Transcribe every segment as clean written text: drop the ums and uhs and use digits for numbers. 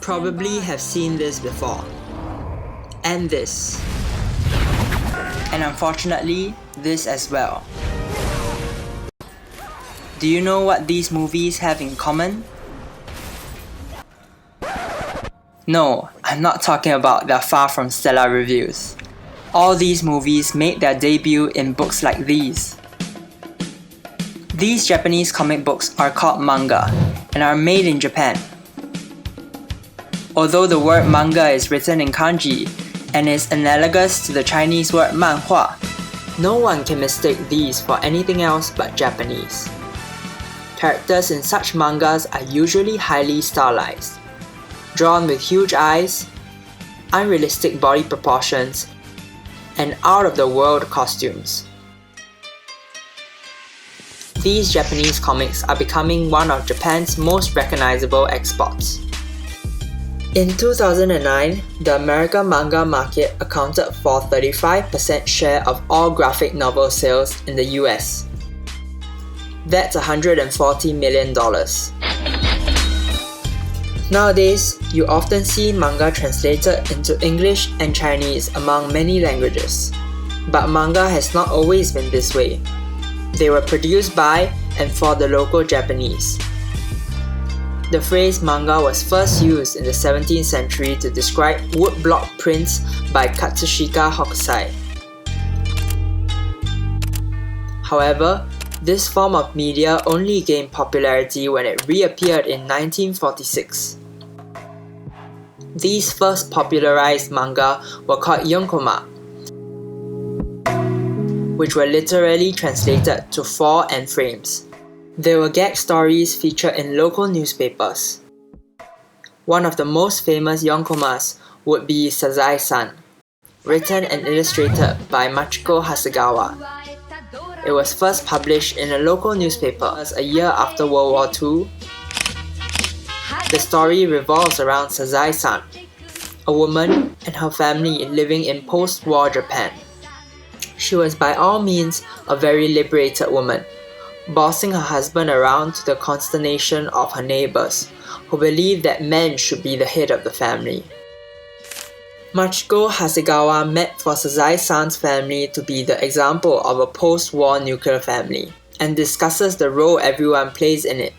probably have seen this before. And this. And unfortunately, this as well. Do you know what these movies have in common? No, I'm not talking about their far from stellar reviews. All these movies made their debut in books like these. These Japanese comic books are called manga and are made in Japan. Although the word manga is written in kanji and is analogous to the Chinese word manhua, no one can mistake these for anything else but Japanese. Characters in such mangas are usually highly stylized, drawn with huge eyes, unrealistic body proportions, and out-of-the-world costumes. These Japanese comics are becoming one of Japan's most recognizable exports. In 2009, the American manga market accounted for 35% share of all graphic novel sales in the US. That's $140 million. Nowadays, you often see manga translated into English and Chinese among many languages. But manga has not always been this way. They were produced by and for the local Japanese. The phrase manga was first used in the 17th century to describe woodblock prints by Katsushika Hokusai. However, this form of media only gained popularity when it reappeared in 1946. These first popularized manga were called yonkoma, which were literally translated to four and frames. They were gag stories featured in local newspapers. One of the most famous yonkomas would be Sazai-san, written and illustrated by Machiko Hasegawa. It was first published in a local newspaper a year after World War II. The story revolves around Sazai-san, a woman and her family living in post-war Japan. She was by all means a very liberated woman, bossing her husband around to the consternation of her neighbors, who believed that men should be the head of the family. Machiko Hasegawa meant for Sazai-san's family to be the example of a post-war nuclear family, and discusses the role everyone plays in it.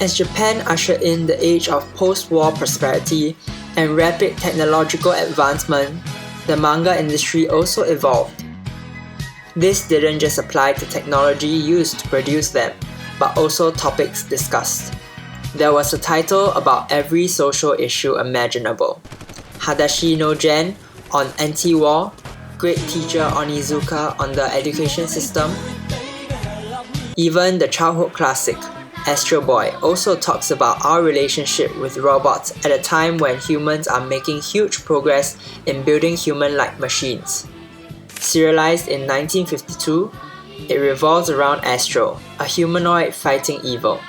As Japan ushered in the age of post-war prosperity and rapid technological advancement, the manga industry also evolved. This didn't just apply to technology used to produce them, but also topics discussed. There was a title about every social issue imaginable. Hadashi no Gen on anti-war, Great Teacher Onizuka on the education system. Even the childhood classic, Astro Boy, also talks about our relationship with robots at a time when humans are making huge progress in building human-like machines. Serialized in 1952, it revolves around Astro, a humanoid fighting evil,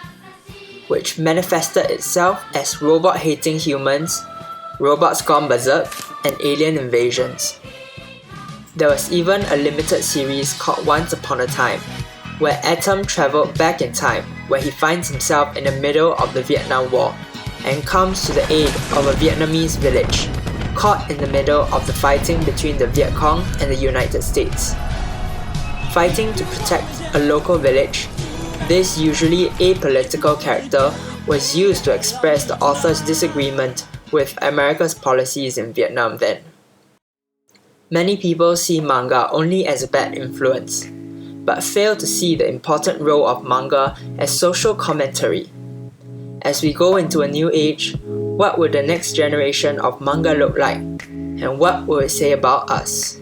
which manifested itself as robot-hating humans, robots gone berserk, and alien invasions. There was even a limited series called Once Upon a Time, where Atom travelled back in time, where he finds himself in the middle of the Vietnam War and comes to the aid of a Vietnamese village, caught in the middle of the fighting between the Viet Cong and the United States. Fighting to protect a local village, this usually apolitical character was used to express the author's disagreement with America's policies in Vietnam then. Many people see manga only as a bad influence, but fail to see the important role of manga as social commentary. As we go into a new age, what would the next generation of manga look like? And what will it say about us?